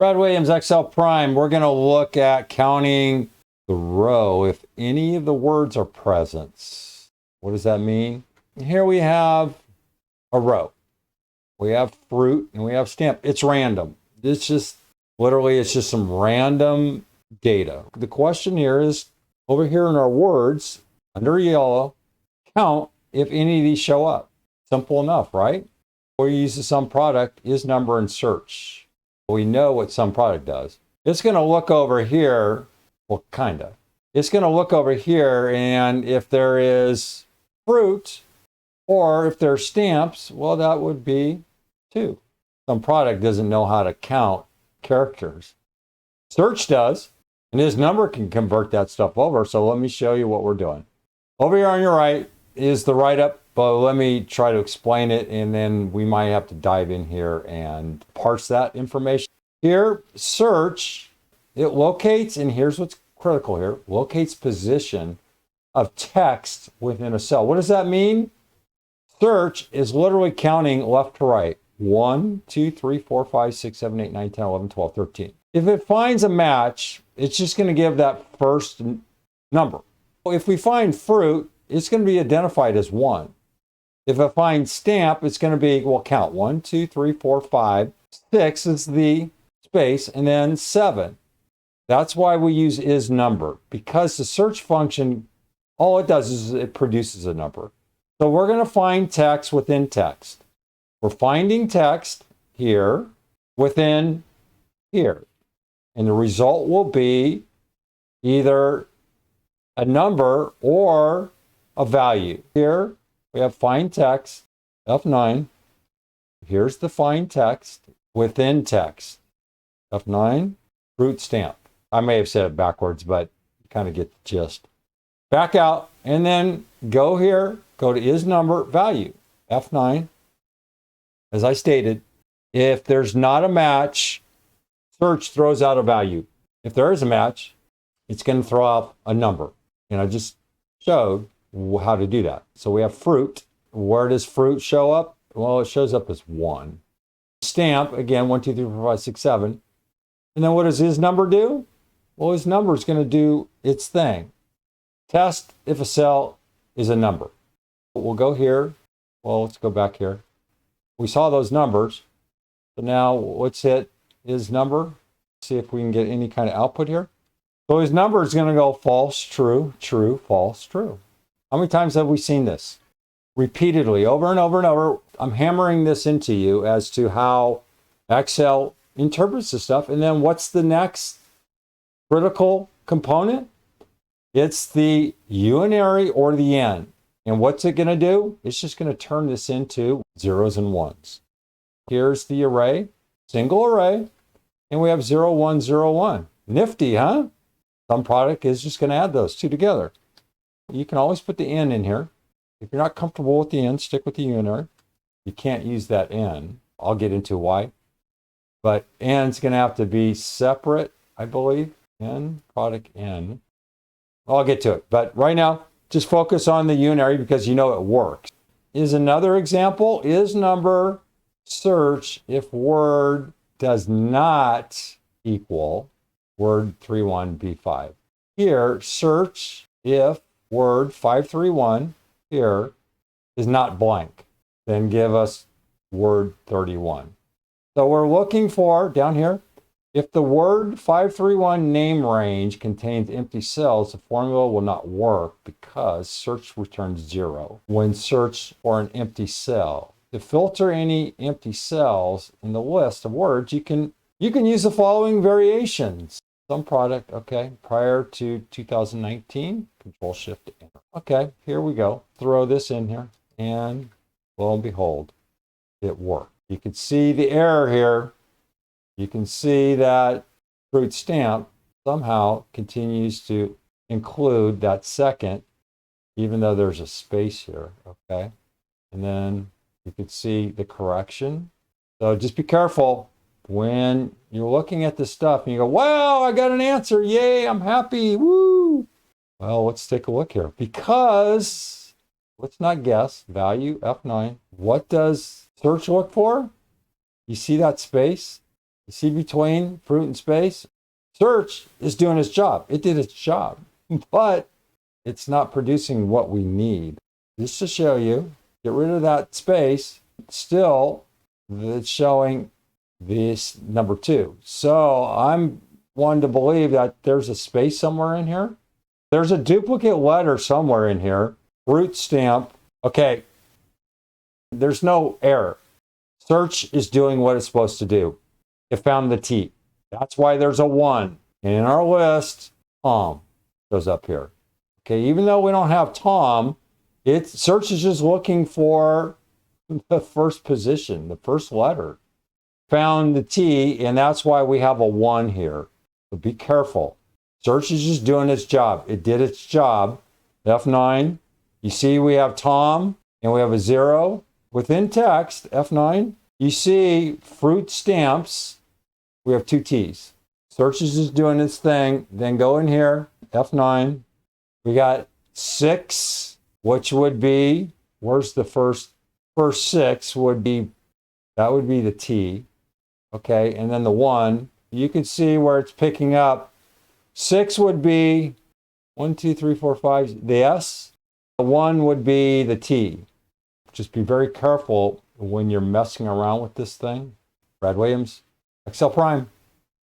Brad Williams, Excel Prime. We're going to look at counting the row if any of the words are present. What does that mean? Here we have a row. We have fruit and we have stamp. It's random. It's just literally, it's just some random data. The question here is over here in our words under yellow, count if any of these show up. Simple enough, right? We use the sum product is number and search. We know what sum product does. It's going to look over here. Well, kind of. It's going to look over here, and if there is fruit or if there's stamps, well, that would be 2. Sum product doesn't know how to count characters. Search does, and ISNUMBER can convert that stuff over. So let me show you what we're doing. Over here on your right is the write-up, but let me try to explain it, and then we might have to dive in here and parse that information. Here, search, it locates, and here's what's critical here, locates position of text within a cell. What does that mean? Search is literally counting left to right. 1, 2, 3, 4, 5, 6, 7, 8, 9, 10, 11, 12, 13. If it finds a match, it's just going to give that first number. If we find fruit, it's going to be identified as 1. If it finds stamp, it's going to be, well, count 1, 2, 3, 4, 5. 6 is the space, and then 7. That's why we use ISNUMBER, because the search function, all it does is it produces a number. So we're going to find text within text. We're finding text here within here. And the result will be either a number or a value. Here we have find text, F9. Here's the find text within text, F9, fruit stamp. I may have said it backwards, but you kind of get the gist. Back out and then go here, go to ISNUMBER value, F9. As I stated, if there's not a match, search throws out a value. If there is a match, it's going to throw out a number. And I just showed how to do that. So we have fruit. Where does fruit show up? Well, it shows up as 1. Stamp, again, 1, 2, 3, 4, 5, 6, 7. And then what does ISNUMBER do? Well, ISNUMBER is going to do its thing. Test if a cell is a number. We'll go here. Well, let's go back here. We saw those numbers. So now let's hit ISNUMBER. See if we can get any kind of output here. So ISNUMBER is going to go false, true, true, false, true. How many times have we seen this? Repeatedly, over and over and over. I'm hammering this into you as to how Excel interprets this stuff. And then what's the next critical component? It's the unary or the n. And what's it going to do? It's just going to turn this into zeros and ones. Here's the array, single array, and we have 0, 1, 0, 1. Nifty, huh? Sum product is just going to add those two together. You can always put the n in here. If you're not comfortable with the n, stick with the unary. You can't use that n. I'll get into why. But n's going to have to be separate, I believe. N, product n. I'll get to it. But right now, just focus on the unary because you know it works. Is another example, ISNUMBER search if word does not equal word 31b5. Here, search if word 531 here is not blank. Then give us word 31. So we're looking for, down here, if the word 531 name range contains empty cells, the formula will not work because search returns 0 when search for an empty cell. To filter any empty cells in the list of words, you can use the following variations. Sum product, okay, prior to 2019, Control Shift Enter. Okay, here we go. Throw this in here, and lo and behold, it worked. You can see the error here. You can see that fruit stamp somehow continues to include that second, even though there's a space here, okay? And then you can see the correction. So just be careful when you're looking at this stuff and you go, wow, I got an answer. Yay, I'm happy. Woo. Well, let's take a look here because let's not guess. Value F9. What does search look for? You see that space? You see between fruit and space? Search is doing its job. It did its job, but it's not producing what we need. Just to show you, get rid of that space, still it's showing this number 2. So I'm one to believe that there's a space somewhere in here. There's a duplicate letter somewhere in here. Root stamp. Okay, there's no error. Search is doing what it's supposed to do. It found the T. That's why there's a 1. And in our list, Tom goes up here. Okay, even though we don't have Tom, search is just looking for the first position, the first letter. Found the T, and that's why we have a 1 here. But be careful. Search is just doing its job. It did its job. F9. You see we have Tom, and we have a 0. Within text, F9, you see fruit stamps. We have 2 T's. Search is just doing its thing. Then go in here, F9. We got 6, which would be, where's the first 6 would be, that would be the T. Okay, and then the 1, you can see where it's picking up. 6 would be 1, 2, 3, 4, 5, the S. The 1 would be the T. Just be very careful when you're messing around with this thing. Brad Williams, Excel Prime.